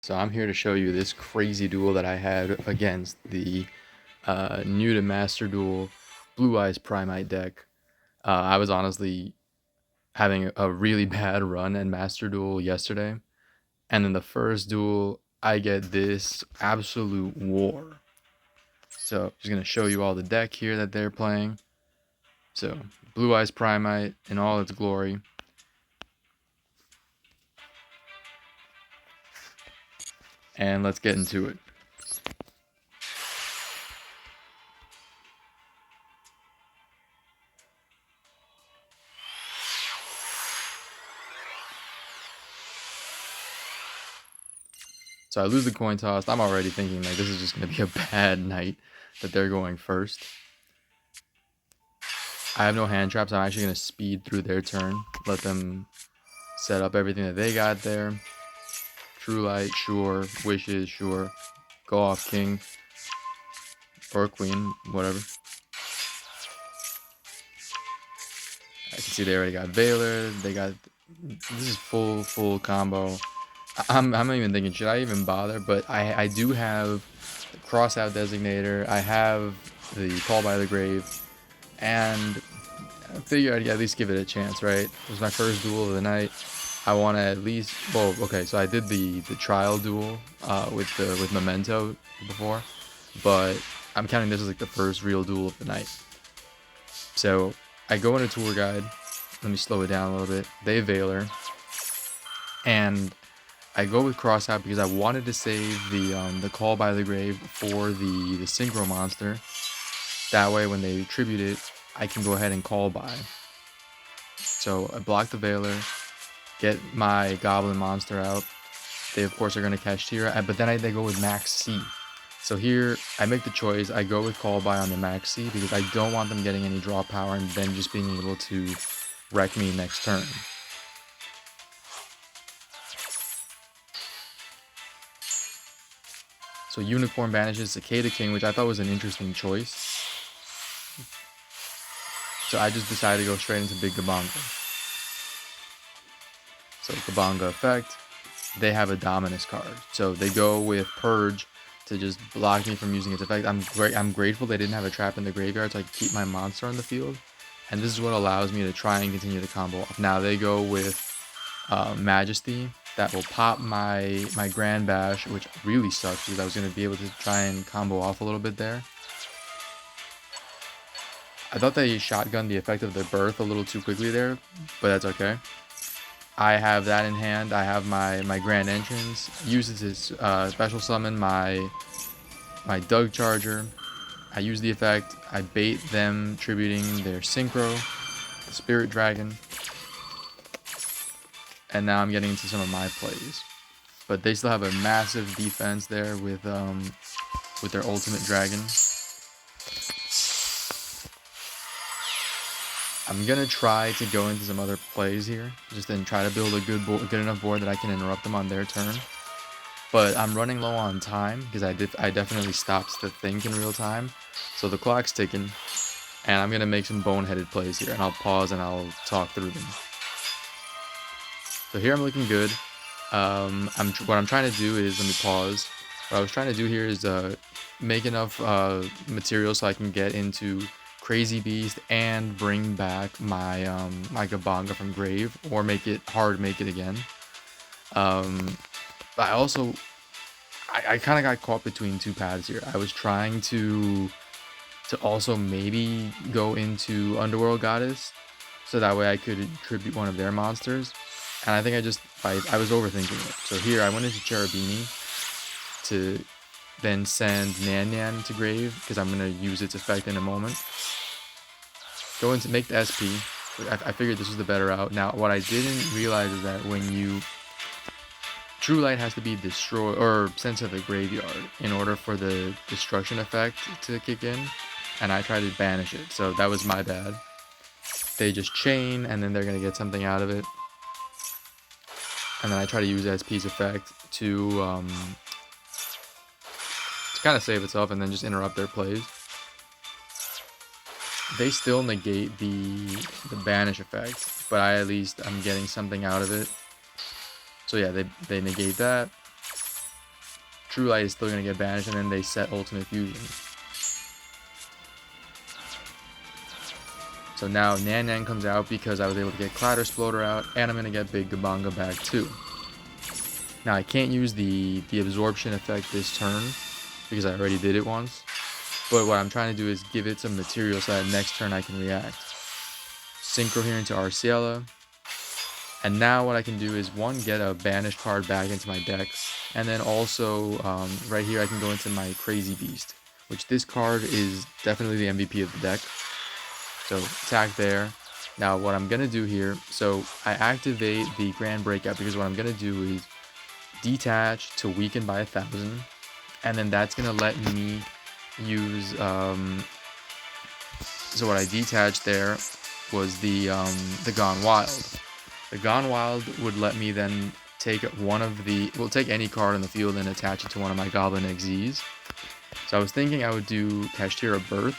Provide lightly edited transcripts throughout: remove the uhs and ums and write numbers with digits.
So I'm here to show you this crazy duel that I had against the new to Master Duel Blue Eyes Primite deck. I was honestly having a really bad run at Master Duel yesterday, and in the first duel I get this absolute war. So I'm just gonna show you all the deck here that they're playing. So Blue Eyes Primite in all its glory. And let's get into it. So I lose the coin toss. I'm already thinking like this is just going to be a bad night that they're going first. I have no hand traps. I'm actually going to speed through their turn. Let them set up everything that they got there. True Light, sure. Wishes, sure. Go off king. Or queen, whatever. I can see they already got Veiler. They got... This is full combo. I'm not even thinking, should I even bother? But I do have the Crossout Designator. I have the Call by the Grave. And I figured I'd at least give it a chance, right? It was my first duel of the night. I want to at least... Well, okay, so I did the trial duel with Memento before. But I'm counting this as like the first real duel of the night. So I go into Tour Guide. Let me slow it down a little bit. They Veiler. And I go with Crossout because I wanted to save the Call by the Grave for the Synchro monster. That way when they tribute it, I can go ahead and call by. So I block the Veiler, get my Goblin monster out. They of course are going to catch Tira, but then they go with Max C. So here I make the choice, I go with call by on the Max C because I don't want them getting any draw power and then just being able to wreck me next turn. So Unicorn banishes Cicada King, which I thought was an interesting choice. So I just decided to go straight into Big Gabonga. So Gabonga effect, they have a Dominus card. So they go with Purge to just block me from using its effect. I'm grateful they didn't have a trap in the graveyard so I could keep my monster on the field. And this is what allows me to try and continue the combo off. Now they go with Majesty. That will pop my Grand Bash, which really sucks because I was going to be able to try and combo off a little bit there. I thought they shotgunned the effect of the birth a little too quickly there, but that's okay. I have that in hand. I have my Grand Entrance. Use it to special summon my Doug Charger. I use the effect. I bait them tributing their Synchro, the Spirit Dragon. And now I'm getting into some of my plays. But they still have a massive defense there with their Ultimate Dragon. I'm gonna try to go into some other plays here, just then try to build a good enough board that I can interrupt them on their turn. But I'm running low on time because I definitely stopped to think in real time, so the clock's ticking, and I'm gonna make some boneheaded plays here, and I'll pause and I'll talk through them. So here I'm looking good. What I'm trying to do is, let me pause. What I was trying to do here is make enough material so I can get into Crazy Beast and bring back my my Gabonga from grave, or make it again. I also I kind of got caught between two paths here. I was trying to also maybe go into Underworld Goddess, so that way I could tribute one of their monsters. And I think I was overthinking it. So here I went into Cherubini to then send Nan Nan to grave because I'm gonna use its effect in a moment. Go into make the SP. I figured this was the better route. Now what I didn't realize is that when you True Light has to be destroyed or sent to the graveyard in order for the destruction effect to kick in, and I tried to banish it, so that was my bad. They just chain and then they're gonna get something out of it. And then I try to use SP's effect to kind of save itself and then just interrupt their plays. They still negate the banish effect, but I at least I'm getting something out of it. So yeah, they negate that. True Light is still going to get banished, and then they set Ultimate Fusion. So now Nan Nan comes out because I was able to get Clatter Sploder out, and I'm going to get Big Gabanga back too. Now I can't use the absorption effect this turn because I already did it once. But what I'm trying to do is give it some material so that next turn I can react. Synchro here into Arceala. And now what I can do is, one, get a banished card back into my decks. And then also, right here I can go into my Crazy Beast, which this card is definitely the MVP of the deck. So attack there. Now what I'm going to do here, so I activate the Grand Breakout because what I'm going to do is detach to weaken by 1,000. And then that's going to let me use, so what I detached there was the Gone Wild. The Gone Wild would let me then take one of the, well, take any card on the field and attach it to one of my Goblin XZs. So I was thinking I would do Kashtira Birth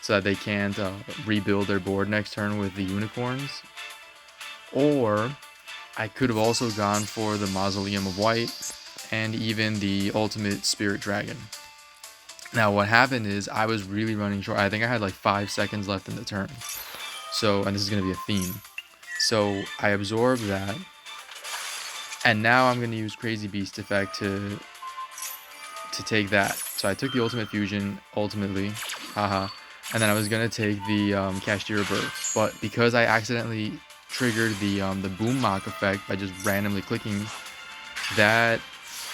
so that they can't rebuild their board next turn with the Unicorns. Or I could have also gone for the Mausoleum of White and even the Ultimate Spirit Dragon. Now what happened is I was really running short. I think I had like 5 seconds left in the turn. So, and this is going to be a theme. So I absorbed that. And now I'm going to use Crazy Beast effect to take that. So I took the Ultimate Fusion, ultimately. Haha. And then I was going to take the Kashtira Birth. But because I accidentally triggered the Boom Mock effect by just randomly clicking, that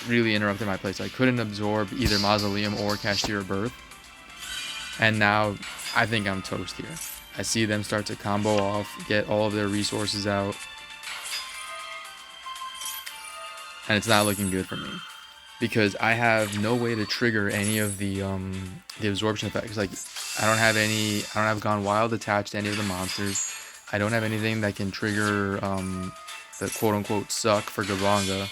really interrupted my play. So I couldn't absorb either Mausoleum or Kashtira Birth. And now I think I'm toast here. I see them start to combo off, get all of their resources out. And it's not looking good for me, because I have no way to trigger any of the absorption effects. Like I don't have Gone Wild attached to any of the monsters. I don't have anything that can trigger the quote-unquote suck for Gabanga,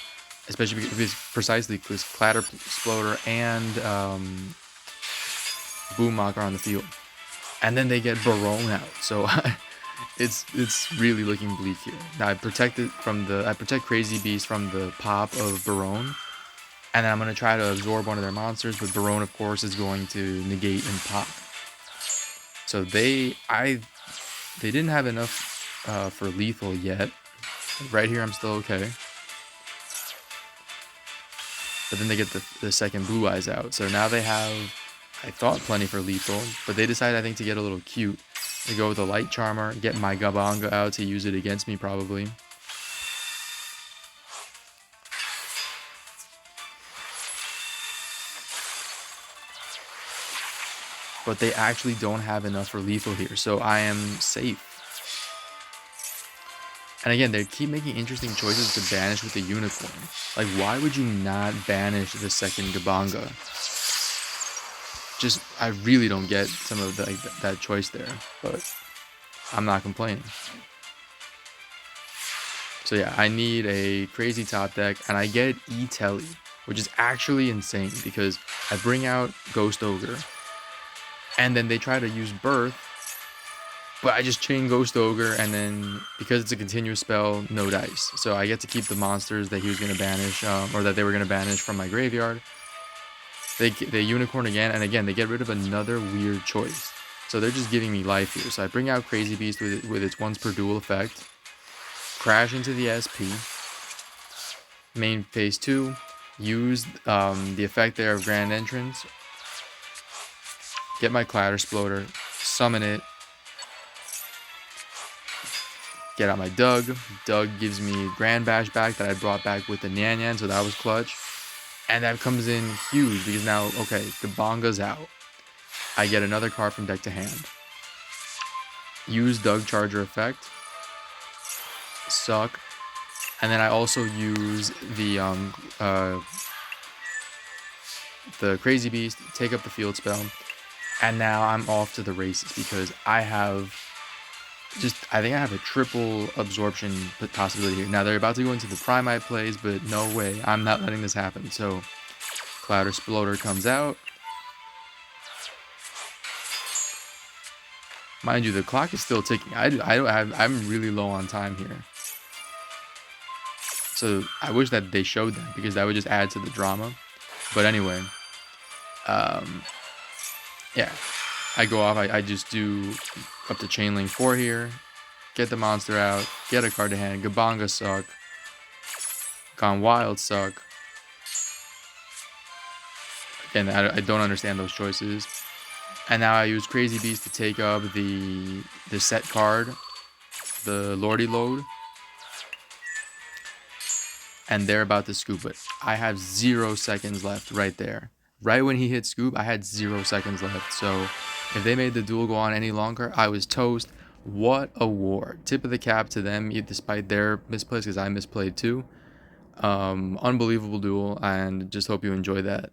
especially because Clatter Sploder and Boom Mock are on the field. And then they get Barone out, so it's really looking bleak here. Now I protect Crazy Beast from the pop of Barone, and then I'm gonna try to absorb one of their monsters, but Barone of course is going to negate and pop. So they didn't have enough for lethal yet. Right here I'm still okay. But then they get the second Blue Eyes out, so now they have, I thought, plenty for lethal, but they decided, I think, to get a little cute. They go with a Light Charmer, get my Gabanga out to use it against me, probably. But they actually don't have enough for lethal here, so I am safe. And again, they keep making interesting choices to banish with the Unicorn. Like, why would you not banish the second Gabanga? Just, I really don't get some of that choice there, but I'm not complaining. So yeah, I need a crazy top deck, and I get E-Telly, which is actually insane, because I bring out Ghost Ogre, and then they try to use Birth, but I just chain Ghost Ogre, and then, because it's a continuous spell, no dice. So I get to keep the monsters that he was going to banish, or that they were going to banish from my graveyard. They Unicorn again, and again, they get rid of another weird choice. So they're just giving me life here. So I bring out Crazy Beast with its once per duel effect. Crash into the SP. Main phase 2. Use the effect there of Grand Entrance. Get my Clatter Sploder. Summon it. Get out my Doug. Doug gives me Grand Bash back that I brought back with the Nan Nan, so that was clutch. And that comes in huge, because now, okay, Gabanga's out. I get another card from deck to hand. Use Doug Charger effect. Suck. And then I also use the Crazy Beast, take up the field spell. And now I'm off to the races, because I think I have a triple absorption possibility here. Now they're about to go into the Primite plays, but no way, I'm not letting this happen. So Clatter Sploder comes out. Mind you, the clock is still ticking. I'm really low on time here. So I wish that they showed that, because that would just add to the drama. But anyway, yeah, I go off. I just do up to chain link 4 here. Get the monster out. Get a card to hand. Gabanga suck. Gone Wild suck. Again, I don't understand those choices. And now I use Crazy Beast to take up the set card, the Lordy Load. And they're about to scoop it. I have 0 seconds left right there. Right when he hit scoop, I had 0 seconds left. So if they made the duel go on any longer, I was toast. What a war. Tip of the cap to them, despite their misplays, because I misplayed too. Unbelievable duel, and just hope you enjoy that.